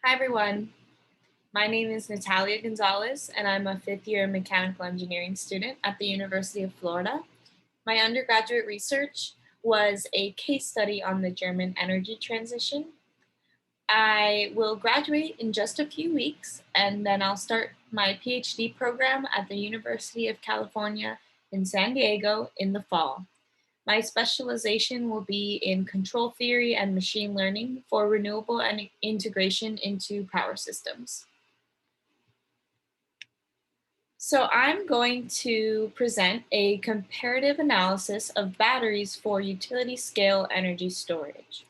Hi, everyone. My name is Natalia Gonzalez, and I'm a fifth year mechanical engineering student at the University of Florida. My undergraduate research was a case study on the German energy transition. I will graduate in just a few weeks, and then I'll start my PhD program at the University of California in San Diego in the fall. My specialization will be in control theory and machine learning for renewable and integration into power systems. So I'm going to present a comparative analysis of batteries for utility scale energy storage.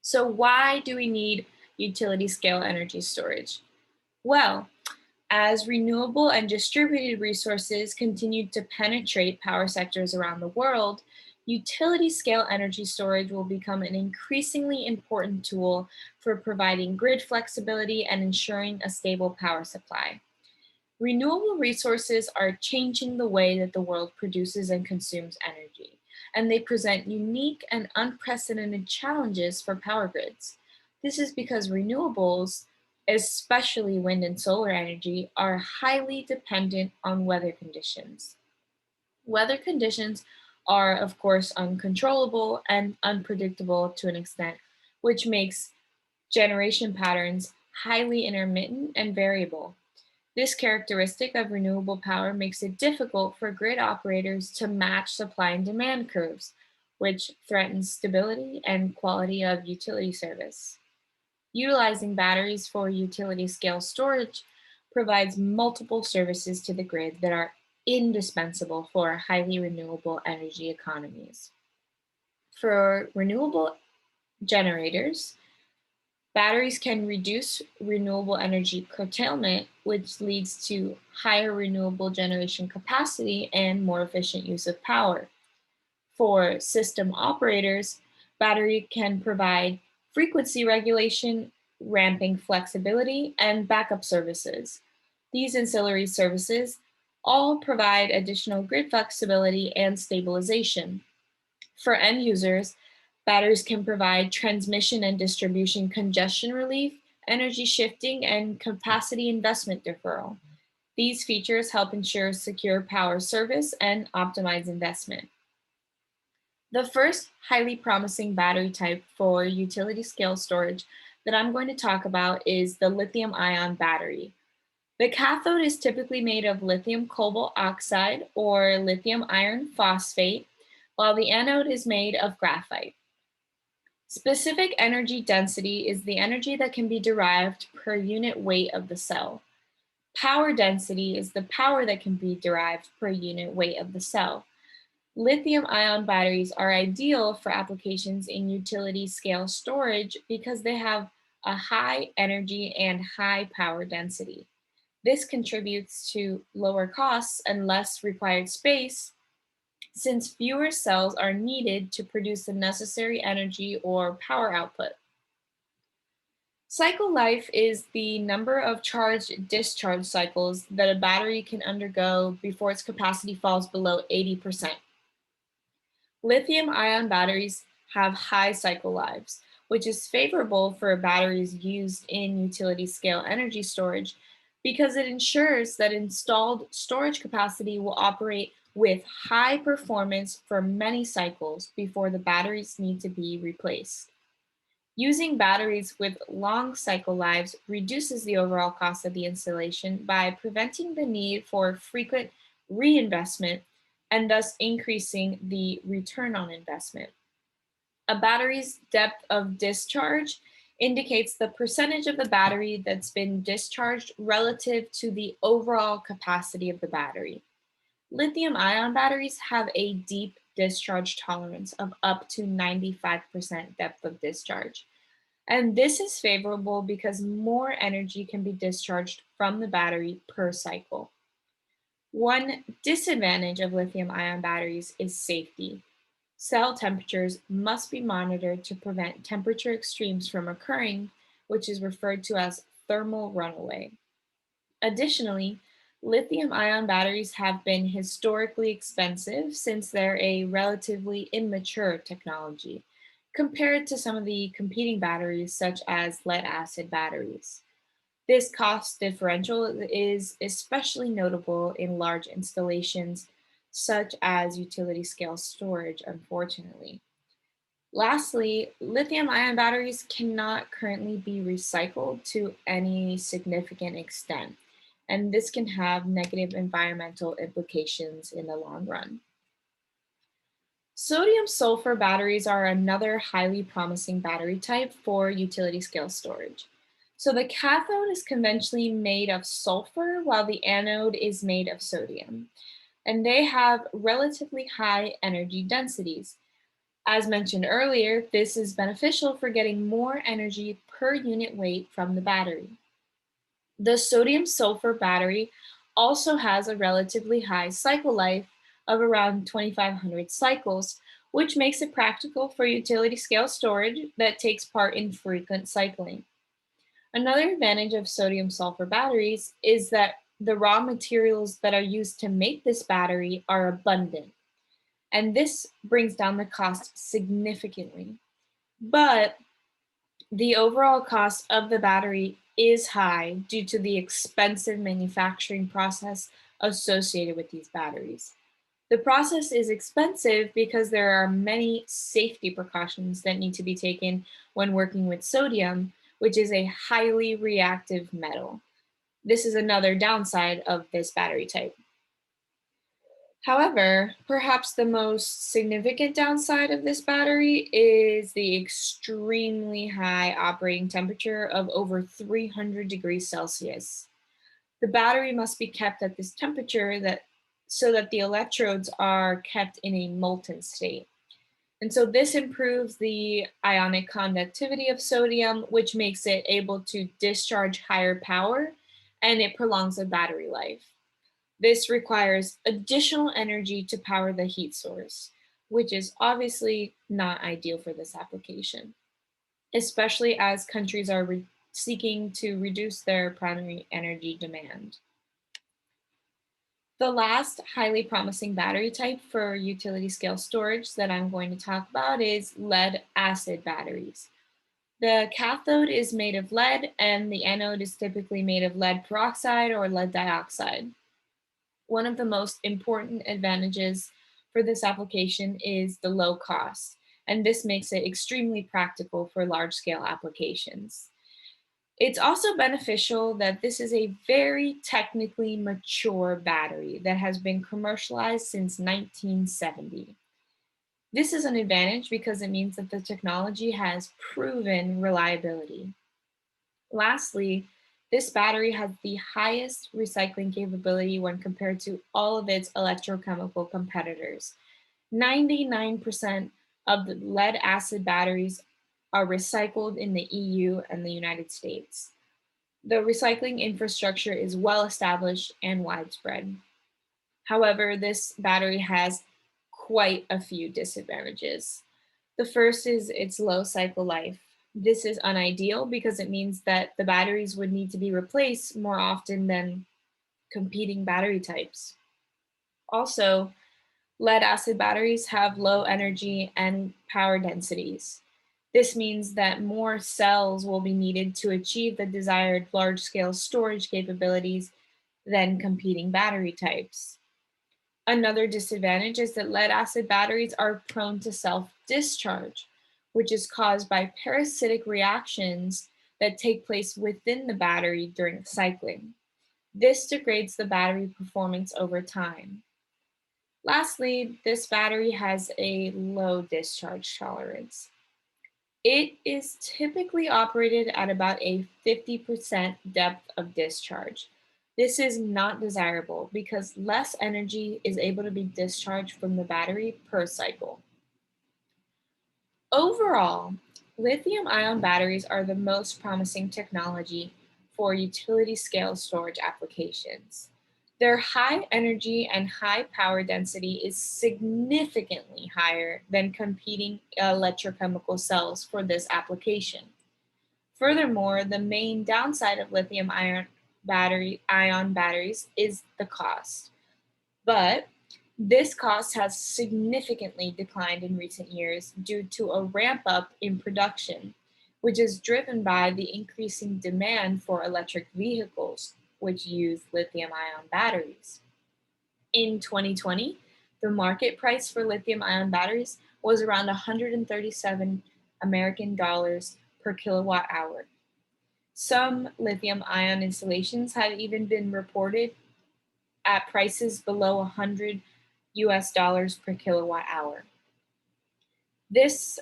So why do we need utility scale energy storage? Well, as renewable and distributed resources continue to penetrate power sectors around the world, utility scale energy storage will become an increasingly important tool for providing grid flexibility and ensuring a stable power supply. Renewable resources are changing the way that the world produces and consumes energy, and they present unique and unprecedented challenges for power grids. This is because renewables, especially wind and solar energy, are highly dependent on weather conditions. Weather conditions are, of course, uncontrollable and unpredictable to an extent, which makes generation patterns highly intermittent and variable. This characteristic of renewable power makes it difficult for grid operators to match supply and demand curves, which threatens stability and quality of utility service. Utilizing batteries for utility scale storage provides multiple services to the grid that are indispensable for highly renewable energy economies. For renewable generators, batteries can reduce renewable energy curtailment, which leads to higher renewable generation capacity and more efficient use of power. For system operators, battery can provide frequency regulation, ramping flexibility, and backup services. These ancillary services all provide additional grid flexibility and stabilization. For end users, batteries can provide transmission and distribution congestion relief, energy shifting, and capacity investment deferral. These features help ensure secure power service and optimize investment. The first highly promising battery type for utility scale storage that I'm going to talk about is the lithium ion battery. The cathode is typically made of lithium cobalt oxide or lithium iron phosphate, while the anode is made of graphite. Specific energy density is the energy that can be derived per unit weight of the cell. Power density is the power that can be derived per unit weight of the cell. Lithium ion batteries are ideal for applications in utility scale storage because they have a high energy and high power density. This contributes to lower costs and less required space since fewer cells are needed to produce the necessary energy or power output. Cycle life is the number of charge discharge cycles that a battery can undergo before its capacity falls below 80%. Lithium ion batteries have high cycle lives, which is favorable for batteries used in utility scale energy storage because it ensures that installed storage capacity will operate with high performance for many cycles before the batteries need to be replaced. Using batteries with long cycle lives reduces the overall cost of the installation by preventing the need for frequent reinvestment and thus increasing the return on investment. A battery's depth of discharge indicates the percentage of the battery that's been discharged relative to the overall capacity of the battery. Lithium ion batteries have a deep discharge tolerance of up to 95% depth of discharge. And this is favorable because more energy can be discharged from the battery per cycle. One disadvantage of lithium ion batteries is safety. Cell temperatures must be monitored to prevent temperature extremes from occurring, which is referred to as thermal runaway. Additionally, lithium ion batteries have been historically expensive since they're a relatively immature technology. compared to some of the competing batteries, such as lead acid batteries. This cost differential is especially notable in large installations, such as utility scale storage, unfortunately. Lastly, lithium ion batteries cannot currently be recycled to any significant extent, and this can have negative environmental implications in the long run. Sodium sulfur batteries are another highly promising battery type for utility scale storage. So the cathode is conventionally made of sulfur while the anode is made of sodium, and they have relatively high energy densities. As mentioned earlier, this is beneficial for getting more energy per unit weight from the battery. The sodium sulfur battery also has a relatively high cycle life of around 2,500 cycles, which makes it practical for utility scale storage that takes part in frequent cycling. Another advantage of sodium sulfur batteries is that the raw materials that are used to make this battery are abundant, and this brings down the cost significantly. But the overall cost of the battery is high due to the expensive manufacturing process associated with these batteries. The process is expensive because there are many safety precautions that need to be taken when working with sodium, which is a highly reactive metal. This is another downside of this battery type. However, perhaps the most significant downside of this battery is the extremely high operating temperature of over 300 degrees Celsius. The battery must be kept at this temperature so that the electrodes are kept in a molten state. And so this improves the ionic conductivity of sodium, which makes it able to discharge higher power, and it prolongs the battery life. This requires additional energy to power the heat source, which is obviously not ideal for this application, especially as countries are seeking to reduce their primary energy demand. The last highly promising battery type for utility scale storage that I'm going to talk about is lead acid batteries. The cathode is made of lead, and the anode is typically made of lead peroxide or lead dioxide. One of the most important advantages for this application is the low cost, and this makes it extremely practical for large scale applications. It's also beneficial that this is a very technically mature battery that has been commercialized since 1970. This is an advantage because it means that the technology has proven reliability. Lastly, this battery has the highest recycling capability when compared to all of its electrochemical competitors. 99% of the lead acid batteries are recycled in the EU and the United States. The recycling infrastructure is well established and widespread. However, this battery has quite a few disadvantages. The first is its low cycle life. This is unideal because it means that the batteries would need to be replaced more often than competing battery types. Also, lead acid batteries have low energy and power densities. This means that more cells will be needed to achieve the desired large scale storage capabilities than competing battery types. Another disadvantage is that lead acid batteries are prone to self discharge, which is caused by parasitic reactions that take place within the battery during cycling. This degrades the battery performance over time. Lastly, this battery has a low discharge tolerance. It is typically operated at about a 50% depth of discharge. This is not desirable because less energy is able to be discharged from the battery per cycle. Overall, lithium ion batteries are the most promising technology for utility scale storage applications. Their high energy and high power density is significantly higher than competing electrochemical cells for this application. Furthermore, the main downside of ion batteries is the cost. But This cost has significantly declined in recent years due to a ramp up in production, which is driven by the increasing demand for electric vehicles, which use lithium ion batteries. In 2020, the market price for lithium ion batteries was around 137 American dollars per kilowatt hour. Some lithium ion installations have even been reported at prices below 100 US dollars per kilowatt hour. This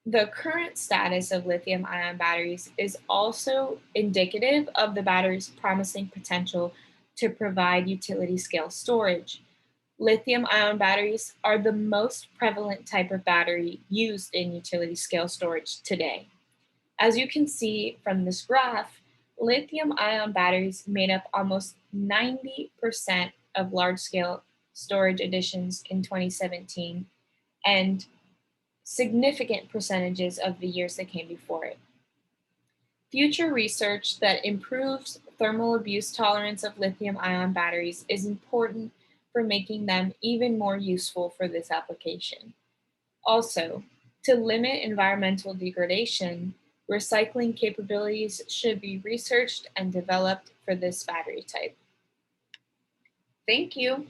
The current status of lithium ion batteries is also indicative of the battery's promising potential to provide utility scale storage. Lithium ion batteries are the most prevalent type of battery used in utility scale storage today. As you can see from this graph, lithium ion batteries made up almost 90% of large scale storage additions in 2017 and significant percentages of the years that came before it. Future research that improves thermal abuse tolerance of lithium ion batteries is important for making them even more useful for this application. Also, to limit environmental degradation, recycling capabilities should be researched and developed for this battery type. Thank you.